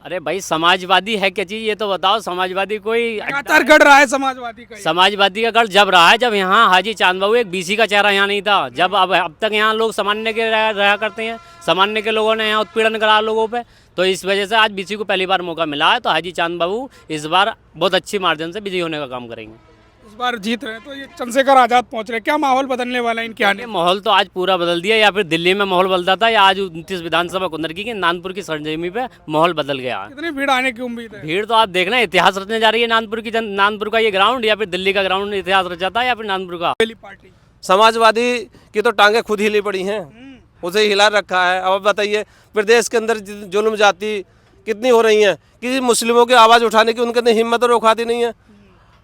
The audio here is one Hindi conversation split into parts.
अरे भाई समाजवादी है क्या चीज, ये तो बताओ। समाजवादी कोई लगातार गढ़ रहा है समाजवादी का ये। समाजवादी का गढ़ जब रहा है, जब यहाँ हाजी चांद बाबू एक बीसी का चेहरा यहाँ नहीं था। जब अब तक यहाँ लोग सामान्य के रहा करते हैं, सामान्य के लोगों ने यहाँ उत्पीड़न करा लोगों पे, तो इस वजह से आज बीसी को पहली बार मौका मिला है। तो हाजी चांद बाबू इस बार बहुत अच्छी मार्जिन से विजयी होने का काम करेंगे। इस बार जीत रहे हैं तो ये चंद्रशेखर आजाद पहुंच रहे हैं, क्या माहौल बदलने वाला है इनके आने ये माहौल तो आज पूरा बदल दिया, या फिर दिल्ली में माहौल बदलता था, या आज 29 विधानसभा कुंदरकी की नानपुर की सरजमी पे माहौल बदल गया है। कितनी भीड़ आने की उम्मीद है? भीड़ तो आप देखना, इतिहास रचने जा रही है नानपुर की नानपुर का ये ग्राउंड, या फिर दिल्ली का ग्राउंड इतिहास रचाता है, या फिर नानपुर का। पहली पार्टी समाजवादी की तो टांगे खुद हिली पड़ी हैं, उसे हिला रखा है। अब बताइए प्रदेश के अंदर जुल्म जाति कितनी हो रही हैं कि मुस्लिमों की आवाज़ उठाने की उनके अंदर हिम्मत और औकात ही नहीं है।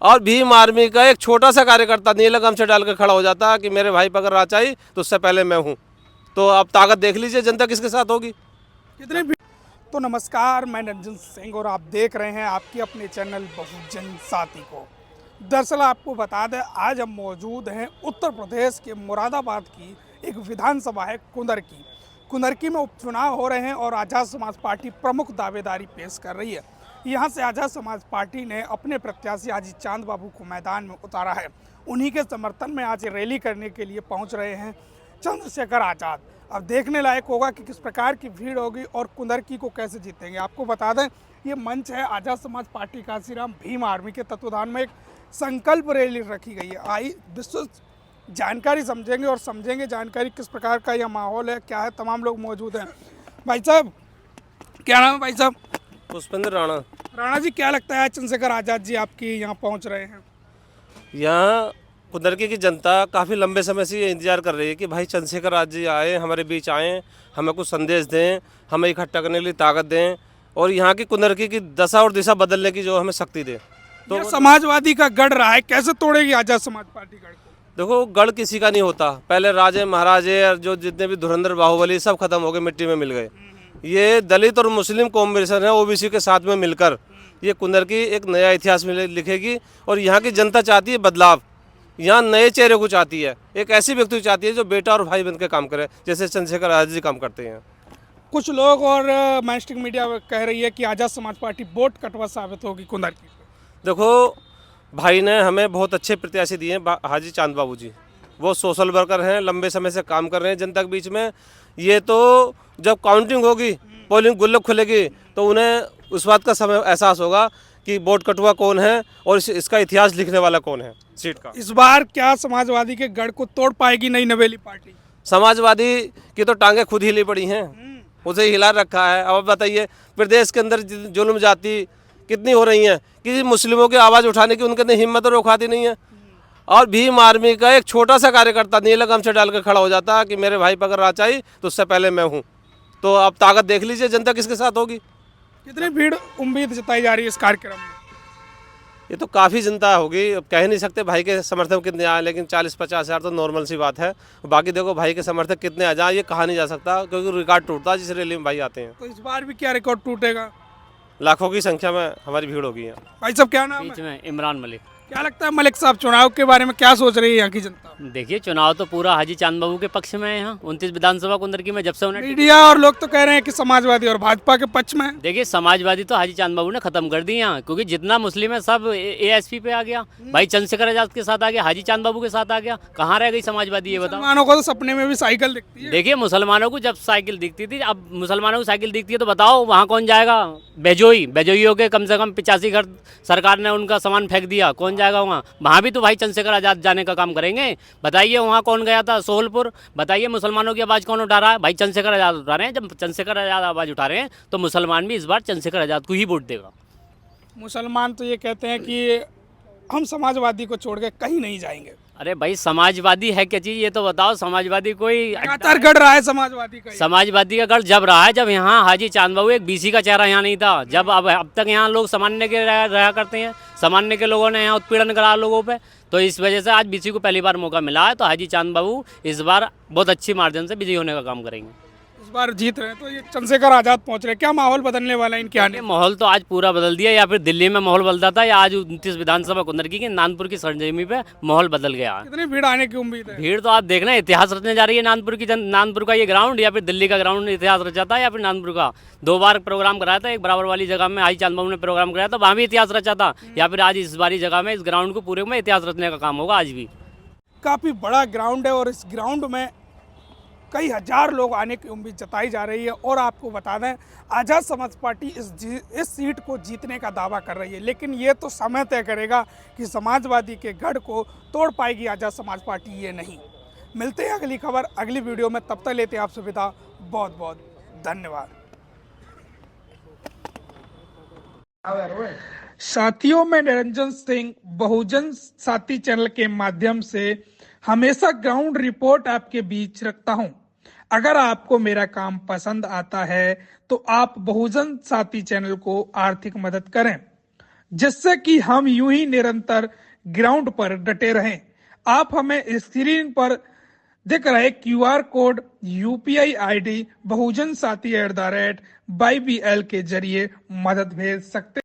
और भीम आर्मी का एक छोटा सा कार्यकर्ता नीला गमछा डाल कर खड़ा हो जाता कि मेरे भाई पर अगर राज आई तो उससे पहले मैं हूँ। तो अब ताकत देख लीजिए जनता किसके साथ होगी। कितनी भीड़। तो नमस्कार, मैं रंजन सिंह और आप देख रहे हैं आपके अपने चैनल बहुजन साथी को। दरअसल आपको बता दें, आज हम मौजूद हैं उत्तर प्रदेश के मुरादाबाद की एक विधानसभा है कुंदरकी में उपचुनाव हो रहे हैं और आज़ाद समाज पार्टी प्रमुख दावेदारी पेश कर रही है। यहाँ से आज़ाद समाज पार्टी ने अपने प्रत्याशी हाजी चांद बाबू को मैदान में उतारा है। उन्हीं के समर्थन में आज रैली करने के लिए पहुँच रहे हैं चंद्रशेखर आज़ाद। अब देखने लायक होगा कि किस प्रकार की भीड़ होगी और कुंदरकी को कैसे जीतेंगे। आपको बता दें, ये मंच है आज़ाद समाज पार्टी काशीराम भीम आर्मी के तत्वाधान में एक संकल्प रैली रखी गई है। आई विस्तृत जानकारी समझेंगे और समझेंगे जानकारी किस प्रकार का यह माहौल है, क्या है। तमाम लोग मौजूद हैं। भाई साहब, क्या नाम है भाई साहब? पुष्पेंद्र राणा। राणा जी, क्या लगता है चंद्रशेखर आज़ाद जी आपकी यहाँ पहुँच रहे हैं? यहाँ कुंदरकी की जनता काफ़ी लंबे समय से ये इंतजार कर रही है कि भाई चंद्रशेखर आजाद जी आए, हमारे बीच आएँ, हमें कुछ संदेश दें, हमें इकट्ठा करने के लिए ताकत दें और यहाँ की कुंदरकी की दशा और दिशा बदलने की जो हमें शक्ति दें। तो समाजवादी का गढ़ रहा है, कैसे तोड़ेगी आज़ाद समाज पार्टी गढ़ को? देखो, गढ़ किसी का नहीं होता। पहले राजे महाराजे और जो जितने भी धुरंधर बाहुबली सब खत्म हो गए, मिट्टी में मिल गए। ये दलित और मुस्लिम कॉम्बिनेशन है, ओबीसी के साथ में मिलकर ये कुंदरकी एक नया इतिहास में लिखेगी। और यहाँ की जनता चाहती है बदलाव, यहाँ नए चेहरे को चाहती है, एक ऐसी व्यक्ति को चाहती है जो बेटा और भाई बन के काम करे, जैसे चंद्रशेखर आजाद जी काम करते हैं। कुछ लोग और मैनस्ट्रीम मीडिया कह रही है कि आज़ाद समाज पार्टी वोट कटवा साबित होगी कुंदरकी। देखो, भाई ने हमें बहुत अच्छे प्रत्याशी दिए हैं। हाजी चांद बाबू जी वो सोशल वर्कर हैं, लंबे समय से काम कर रहे हैं जनता के बीच में। ये तो जब काउंटिंग होगी, पोलिंग गुल्लक खुलेगी, तो उन्हें उस बात का समय एहसास होगा कि वोट कटुआ कौन है और इसका इतिहास लिखने वाला कौन है सीट का। इस बार क्या समाजवादी के गढ़ को तोड़ पाएगी नई नवेली पार्टी? समाजवादी की तो टांगे खुद हिली पड़ी हैं, उसे हिला रखा है। अब बताइए प्रदेश के अंदर जुल्म जाति कितनी हो रही हैं कि मुस्लिमों की आवाज़ उठाने की उनके अंदर हिम्मत और औकात ही नहीं है। और भीम आर्मी का एक छोटा सा कार्यकर्ता नीला गमछा डाल कर खड़ा हो जाता कि मेरे भाई पर अगर राज आई तो उससे पहले मैं हूँ। तो अब ताकत देख लीजिए जनता किसके साथ होगी। कितनी भीड़ उम्मीद जताई जा रही है इस कार्यक्रम में? ये तो काफ़ी जनता होगी, अब कह नहीं सकते भाई के समर्थक कितने आए, लेकिन 40-50 हज़ार तो नॉर्मल सी बात है। बाकी देखो भाई के समर्थक कितने आ जाए ये कहा नहीं जा सकता, क्योंकि रिकॉर्ड टूटता है जिस रैली में भाई आते हैं। तो इस बार भी क्या रिकॉर्ड टूटेगा? लाखों की संख्या में हमारी भीड़ होगी यहाँ। भाई साहब, क्या नाम बीच है? में इमरान मलिक। क्या लगता है मलिक साहब, चुनाव के बारे में क्या सोच रही है यहाँ की जनता? देखिए, चुनाव तो पूरा हाजी चांद बाबू के पक्ष में है। यहाँ 29 विधानसभा कुंदरकी में जब से उन्हें मीडिया और लोग तो कह रहे हैं कि समाजवादी और भाजपा के पक्ष में है। देखिए, समाजवादी तो हाजी चांद बाबू ने खत्म कर दी यहाँ, क्योंकि जितना मुस्लिम है सब एएसपी पे आ गया। भाई चंद्रशेखर आजाद के साथ आ गया, हाजी चांद बाबू के साथ आ गया। कहाँ रह गई समाजवादी, ये बताओ। मुसलमानों को तो सपने में भी साइकिल दिखती है। देखिए, मुसलमानों को जब साइकिल दिखती थी, अब मुसलमानों को साइकिल दिखती है तो बताओ वहाँ कौन जाएगा? बेजोइयों के कम से कम 85 घर सरकार ने उनका सामान फेंक दिया, कौन जाएगा वहाँ भी तो भाई चंद्रशेखर आजाद जाने का काम करेंगे। बताइए वहाँ कौन गया था सोहलपुर, बताइए मुसलमानों की आवाज़ कौन उठा रहा है? भाई चंद्रशेखर आजाद उठा रहे हैं। जब चंद्रशेखर आजाद आवाज़ उठा रहे हैं तो मुसलमान भी इस बार चंद्रशेखर आजाद को ही वोट देगा। मुसलमान तो ये कहते हैं कि हम समाजवादी को छोड़ के कहीं नहीं जाएंगे। अरे भाई, समाजवादी है क्या चीज, ये तो बताओ। समाजवादी कोई लगातार गढ़ रहा है समाजवादी का ये। समाजवादी का गढ़ जब रहा है, जब यहाँ हाजी चांद बाबू एक बीसी का चेहरा यहाँ नहीं था। जब अब तक यहाँ लोग सामान्य के रहा करते हैं, सामान्य के लोगों ने यहाँ उत्पीड़न करा लोगों पे, तो इस वजह से आज बीसी को पहली बार मौका मिला है। तो हाजी चांद बाबू इस बार बहुत अच्छी मार्जिन से विजयी होने का काम करेंगे। इस बार जीत रहे हैं तो ये चंद्रशेखर आजाद पहुंच रहे हैं, क्या माहौल बदलने वाला है इनके आने ये माहौल तो आज पूरा बदल दिया, या फिर दिल्ली में माहौल बदलता था, या आज 29 विधानसभा कुंदरकी की नानपुर की सरजमी पे माहौल बदल गया। कितनी भीड़ आने की उम्मीद है? भीड़ तो आप देखना, इतिहास रचने जा रही है नानपुर की नानपुर का ये ग्राउंड, या फिर दिल्ली का ग्राउंड इतिहास रचाता है, या फिर नानपुर का 2 बार प्रोग्राम कराया था। एक बराबर वाली जगह में आई चांद बाबू ने प्रोग्राम कराया था, वहाँ भी इतिहास रचा था, या फिर आज इस बारी जगह में इस ग्राउंड को पूरे में इतिहास रचने का काम होगा आज भी। काफ़ी बड़ा ग्राउंड है और इस ग्राउंड में कई हजार लोग आने की उम्मीद जताई जा रही है। और आपको बता दें, आज़ाद समाज पार्टी इस सीट को जीतने का दावा कर रही है, लेकिन ये तो समय तय करेगा कि समाजवादी के गढ़ को तोड़ पाएगी आज़ाद समाज पार्टी, ये नहीं। मिलते हैं अगली खबर अगली वीडियो में, तब तक लेते हैं आपसे विदा। बहुत बहुत धन्यवाद। साथियों, मैं निरंजन सिंह बहुजन साथी चैनल के माध्यम से हमेशा ग्राउंड रिपोर्ट आपके बीच रखता हूं। अगर आपको मेरा काम पसंद आता है तो आप बहुजन साथी चैनल को आर्थिक मदद करें, जिससे कि हम यूं ही निरंतर ग्राउंड पर डटे रहें। आप हमें स्क्रीन पर दिख रहे QR कोड UPI ID बहुजन साथी @YBL के जरिए मदद भेज सकते हैं।